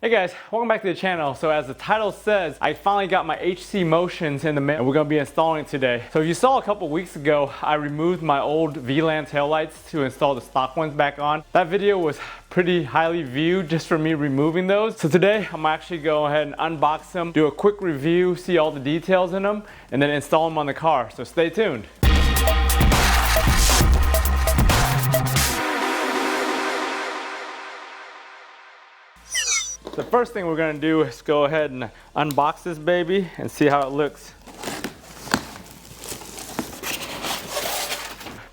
Hey guys, welcome back to the channel. So as the title says, I finally got my HC Motions in the mail and we're going to be installing it today. So if you saw a couple weeks ago, I removed my old VLAN taillights to install the stock ones back on. That video was pretty highly viewed just for me removing those. So today I'm actually go ahead and unbox them, do a quick review, see all the details in them, and then install them on the car. So stay tuned. The first thing we're going to do is go ahead and unbox this baby and see how it looks.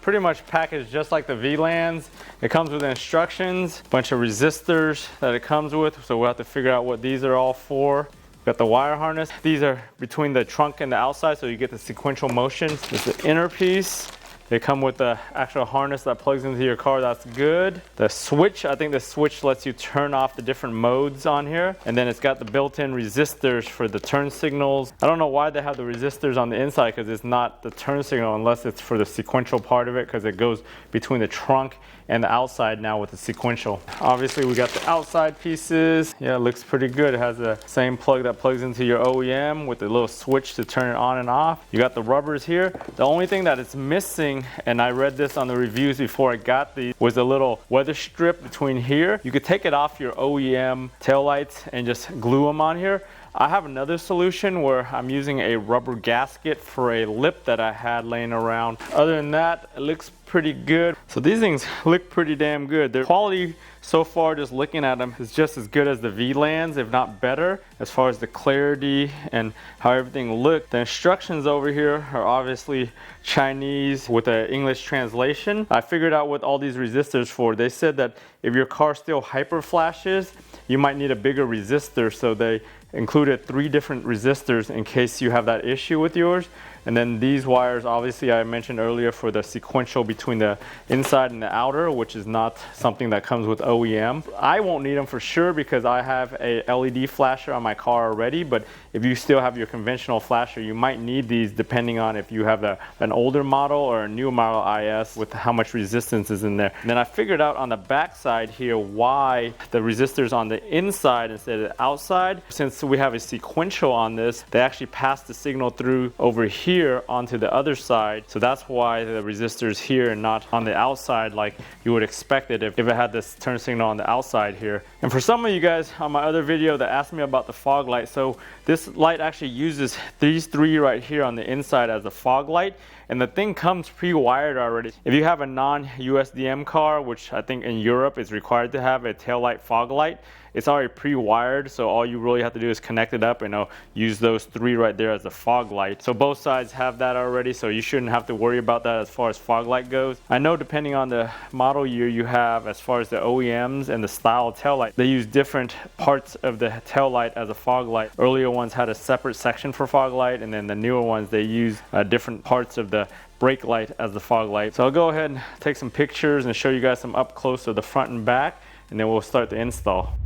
Pretty much packaged just like the VLANs. It comes with instructions, a bunch of resistors that it comes with, so we'll have to figure out what these are all for. Got the wire harness. These are between the trunk and the outside, so you get the sequential motion. There's the inner piece. They come with the actual harness that plugs into your car. That's good. The switch, I think the switch lets you turn off the different modes on here. And then it's got the built-in resistors for the turn signals. I don't know why they have the resistors on the inside because it's not the turn signal unless it's for the sequential part of it, because it goes between the trunk and the outside now with the sequential. Obviously we got the outside pieces. Yeah, it looks pretty good. It has the same plug that plugs into your OEM with the little switch to turn it on and off. You got the rubbers here. The only thing that it's missing, and I read this on the reviews before I got these, was a little weather strip between here. You could take it off your OEM taillights and just glue them on here. I have another solution where I'm using a rubber gasket for a lip that I had laying around. Other than that, it looks pretty good. So these things look pretty damn good. Their quality so far, just looking at them, is just as good as the VLANs, if not better, as far as the clarity and how everything looks. The instructions over here are obviously Chinese with an English translation. I figured out what all these resistors for. They said that if your car still hyper flashes, you might need a bigger resistor, so they included 3 different resistors in case you have that issue with yours. And then these wires, obviously I mentioned earlier, for the sequential between the inside and the outer, which is not something that comes with OEM. I won't need them for sure because I have a LED flasher on my car already, but if you still have your conventional flasher, you might need these depending on if you have an older model or a new model IS with how much resistance is in there. And then I figured out on the back side here why the resistors on the inside instead of the outside. Since we have a sequential on this, they actually pass the signal through over here onto the other side, so that's why the resistors here and not on the outside like you would expect it if it had this turn signal on the outside here. And for some of you guys on my other video that asked me about the fog light, so this light actually uses these 3 right here on the inside as a fog light, and the thing comes pre-wired already. If you have a non-USDM car, which I think in Europe is required to have a taillight fog light, it's already pre-wired, so all you really have to do is connect it up and use those 3 right there as a fog light. So both sides have that already, so you shouldn't have to worry about that as far as fog light goes. I know depending on the model year you have, as far as the OEMs and the style of tail light, they use different parts of the tail light as a fog light. Earlier ones had a separate section for fog light, and then the newer ones, they use different parts of the brake light as the fog light. So I'll go ahead and take some pictures and show you guys some up close of the front and back, and then we'll start the install.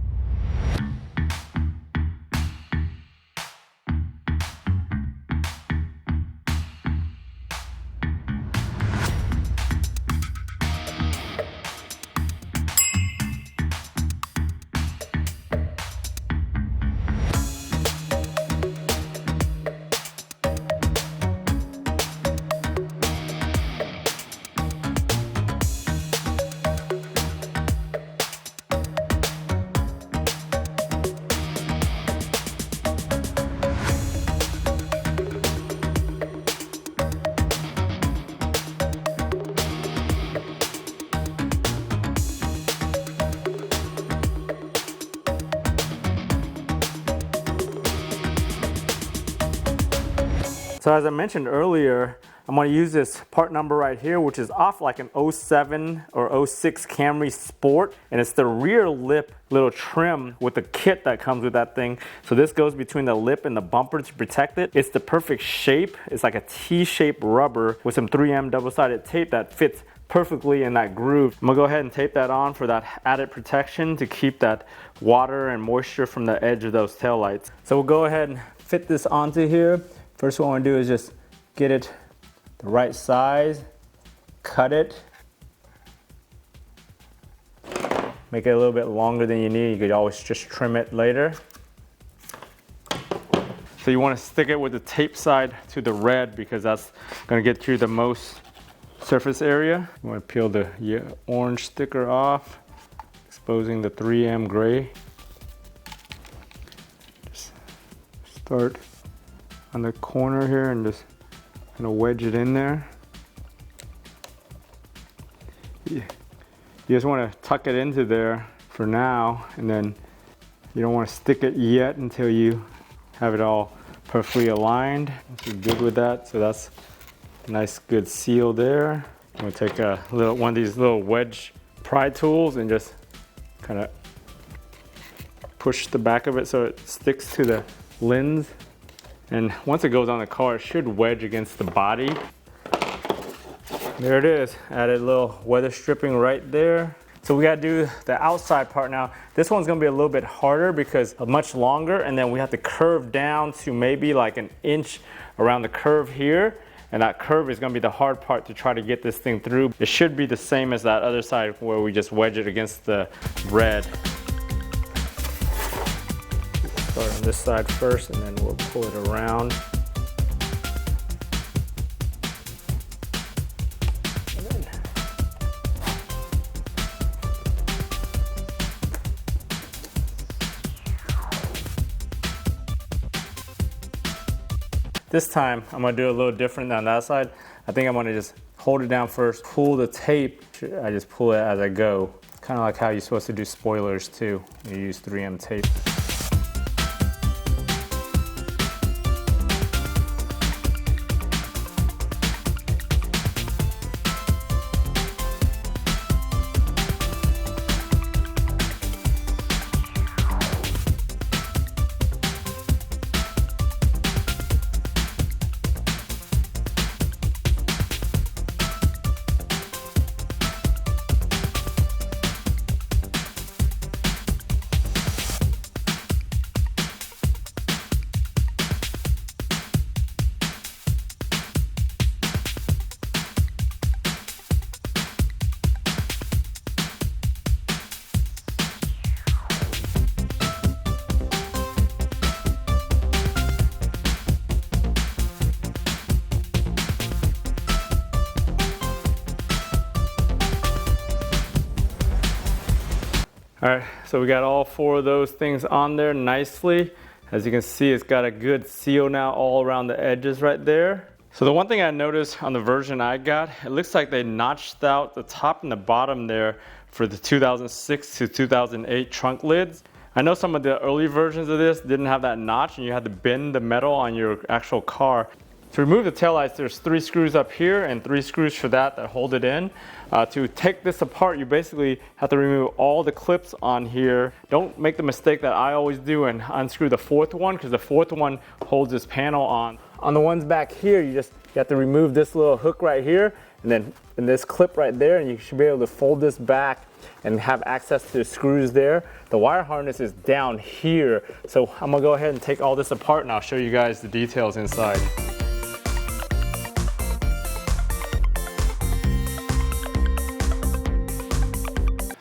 So as I mentioned earlier, I'm going to use this part number right here, which is off like an 07 or 06 Camry Sport, and it's the rear lip little trim with the kit that comes with that thing. So this goes between the lip and the bumper to protect it. It's the perfect shape. It's like a T-shaped rubber with some 3M double-sided tape that fits perfectly in that groove. I'm gonna go ahead and tape that on for that added protection to keep that water and moisture from the edge of those taillights. So we'll go ahead and fit this onto here. First what I want to do is just get it the right size, cut it, make it a little bit longer than you need. You could always just trim it later. So you want to stick it with the tape side to the red because that's going to get you the most surface area. You want to peel the orange sticker off, exposing the 3M gray. Just start on the corner here and just kind of wedge it in there. You just want to tuck it into there for now, and then you don't want to stick it yet until you have it all perfectly aligned. Once you're good with that, so that's a nice good seal there. I'm going to take one of these little wedge pry tools and just kind of push the back of it so it sticks to the lens. And once it goes on the car, it should wedge against the body. There it is. Added a little weather stripping right there. So we gotta do the outside part now. This one's gonna be a little bit harder because much longer, and then we have to curve down to maybe like an inch around the curve here. And that curve is gonna be the hard part to try to get this thing through. It should be the same as that other side where we just wedge it against the red. Start on this side first, and then we'll pull it around. This time, I'm gonna do a little different on that side. I think I'm gonna just hold it down first, pull the tape. I just pull it as I go. Kind of like how you're supposed to do spoilers too. You use 3M tape. All right, so we got all four of those things on there nicely. As you can see, it's got a good seal now all around the edges right there. So the one thing I noticed on the version I got, it looks like they notched out the top and the bottom there for the 2006 to 2008 trunk lids. I know some of the early versions of this didn't have that notch and you had to bend the metal on your actual car. To remove the taillights, there's 3 screws up here and 3 screws for that hold it in. To take this apart, you basically have to remove all the clips on here. Don't make the mistake that I always do and unscrew the 4th one, because the 4th one holds this panel on. On the ones back here, you have to remove this little hook right here, and then this clip right there, and you should be able to fold this back and have access to the screws there. The wire harness is down here, so I'm gonna go ahead and take all this apart and I'll show you guys the details inside.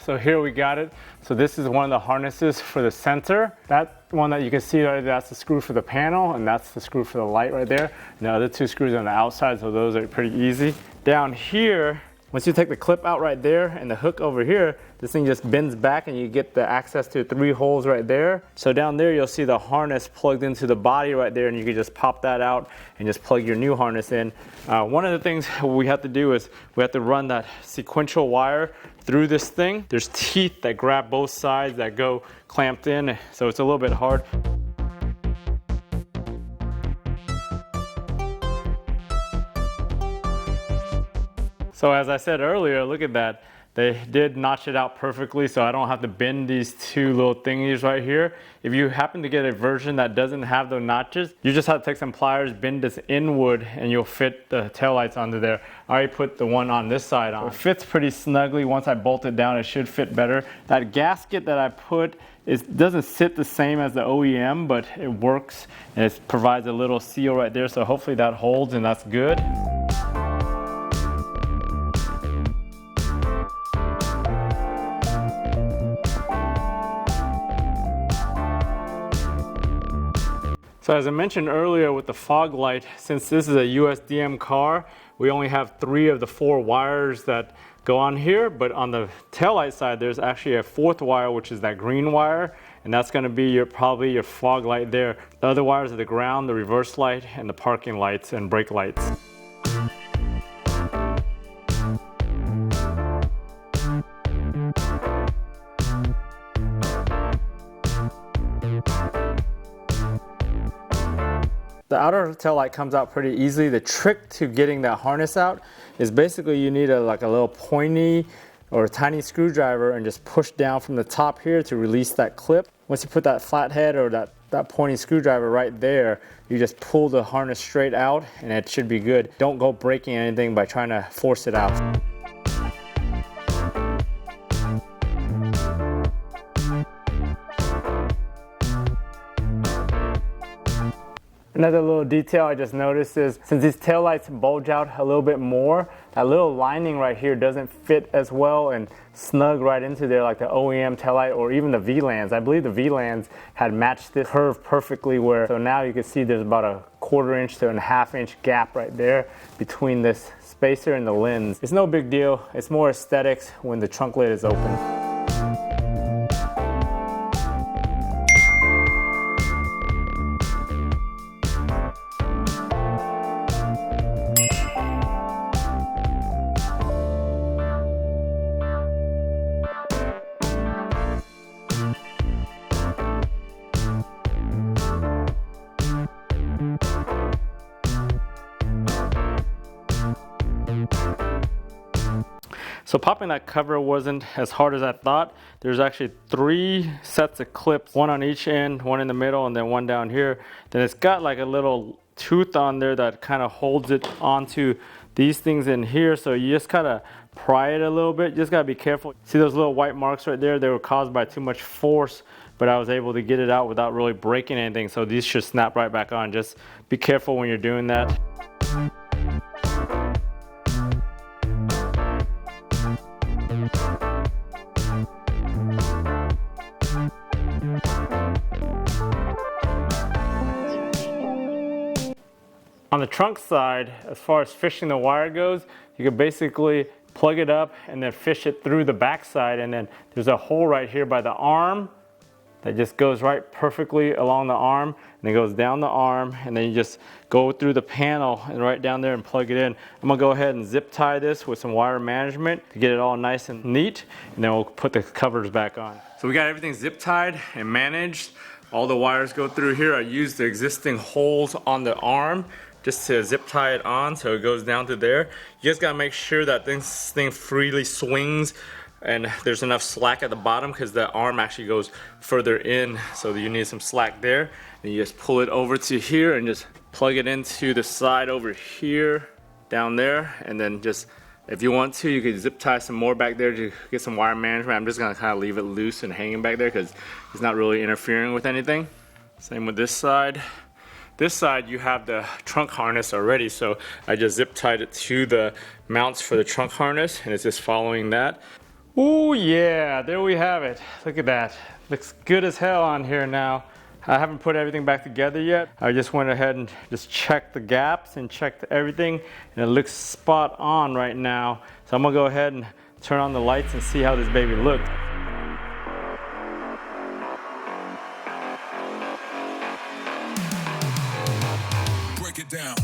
So here we got it. So this is one of the harnesses for the center. That one that you can see right, that's the screw for the panel, and that's the screw for the light right there. And the other 2 screws on the outside, so those are pretty easy. Down here, once you take the clip out right there and the hook over here, this thing just bends back and you get the access to 3 holes right there. So down there you'll see the harness plugged into the body right there, and you can just pop that out and just plug your new harness in. One of the things we have to do is we have to run that sequential wire through this thing. There's teeth that grab both sides that go clamped in, so it's a little bit hard. So as I said earlier, look at that. They did notch it out perfectly, so I don't have to bend these 2 little thingies right here. If you happen to get a version that doesn't have the notches, you just have to take some pliers, bend this inward, and you'll fit the taillights onto there. I already put the one on this side on. It fits pretty snugly. Once I bolt it down, it should fit better. That gasket that I put, it doesn't sit the same as the OEM, but it works, and it provides a little seal right there, so hopefully that holds, and that's good. So as I mentioned earlier with the fog light, since this is a USDM car, we only have 3 of the 4 wires that go on here, but on the taillight side, there's actually a 4th wire, which is that green wire, and that's gonna be probably your fog light there. The other wires are the ground, the reverse light, and the parking lights and brake lights. The outer tail light comes out pretty easily. The trick to getting that harness out is basically you need like a little pointy or a tiny screwdriver and just push down from the top here to release that clip. Once you put that flathead or that pointy screwdriver right there, you just pull the harness straight out and it should be good. Don't go breaking anything by trying to force it out. Another little detail I just noticed is since these taillights bulge out a little bit more, that little lining right here doesn't fit as well and snug right into there like the OEM taillight or even the VLANs. I believe the VLANs had matched this curve perfectly so now you can see there's about a 1/4 inch to a 1/2 inch gap right there between this spacer and the lens. It's no big deal. It's more aesthetics when the trunk lid is open. So popping that cover wasn't as hard as I thought. There's actually 3 sets of clips, 1 on each end, 1 in the middle, and then 1 down here. Then it's got like a little tooth on there that kind of holds it onto these things in here. So you just kind of pry it a little bit. You just gotta be careful. See those little white marks right there? They were caused by too much force, but I was able to get it out without really breaking anything. So these should snap right back on. Just be careful when you're doing that. On the trunk side, as far as fishing the wire goes, you can basically plug it up and then fish it through the back side, and then there's a hole right here by the arm that just goes right perfectly along the arm, and it goes down the arm, and then you just go through the panel and right down there and plug it in. I'm gonna go ahead and zip tie this with some wire management to get it all nice and neat, and then we'll put the covers back on. So we got everything zip tied and managed. All the wires go through here. I used the existing holes on the arm just to zip tie it on so it goes down to there. You just gotta make sure that this thing freely swings and there's enough slack at the bottom because the arm actually goes further in, so you need some slack there. And you just pull it over to here and just plug it into the side over here, down there, and then just, if you want to, you could zip tie some more back there to get some wire management. I'm just gonna kind of leave it loose and hanging back there because it's not really interfering with anything. Same with this side. This side you have the trunk harness already, so I just zip tied it to the mounts for the trunk harness and it's just following that. Ooh yeah, there we have it. Look at that. Looks good as hell on here now. I haven't put everything back together yet. I just went ahead and just checked the gaps and checked everything, and it looks spot on right now. So I'm gonna go ahead and turn on the lights and see how this baby looks. Break it down.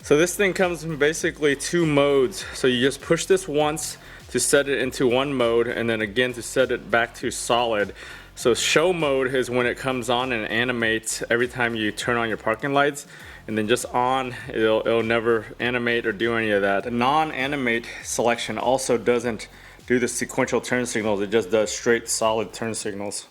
So this thing comes in basically 2 modes. So you just push this once to set it into one mode, and then again to set it back to solid. So show mode is when it comes on and animates every time you turn on your parking lights, and then just on, it'll never animate or do any of that. The non-animate selection also doesn't do the sequential turn signals, it just does straight solid turn signals.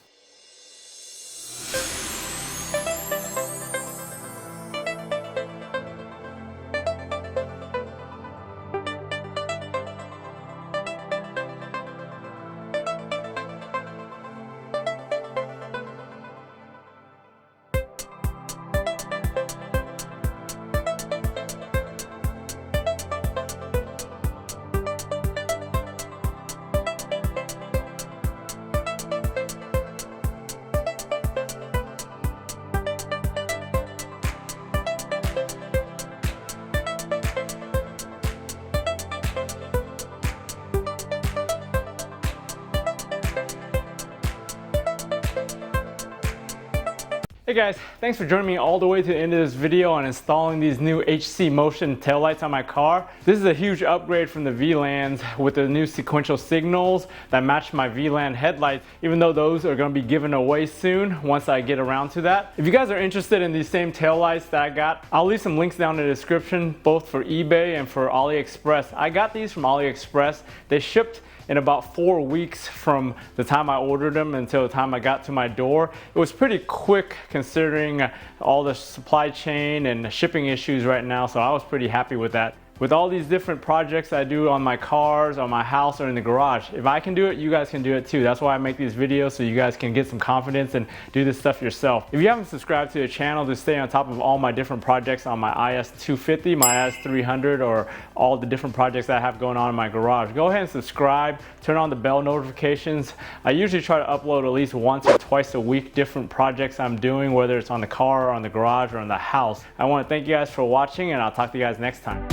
Hey guys, thanks for joining me all the way to the end of this video on installing these new HC Motion taillights on my car. This is a huge upgrade from the VLANs with the new sequential signals that match my VLAN headlights, even though those are going to be given away soon once I get around to that. If you guys are interested in these same taillights that I got, I'll leave some links down in the description, both for eBay and for AliExpress. I got these from AliExpress. They shipped in about 4 weeks from the time I ordered them until the time I got to my door. It was pretty quick considering all the supply chain and shipping issues right now, so I was pretty happy with that. With all these different projects I do on my cars, on my house, or in the garage, if I can do it, you guys can do it too. That's why I make these videos, so you guys can get some confidence and do this stuff yourself. If you haven't subscribed to the channel to stay on top of all my different projects on my IS250, my IS300, or all the different projects that I have going on in my garage, go ahead and subscribe, turn on the bell notifications. I usually try to upload at least once or twice a week different projects I'm doing, whether it's on the car, or on the garage, or on the house. I want to thank you guys for watching, and I'll talk to you guys next time.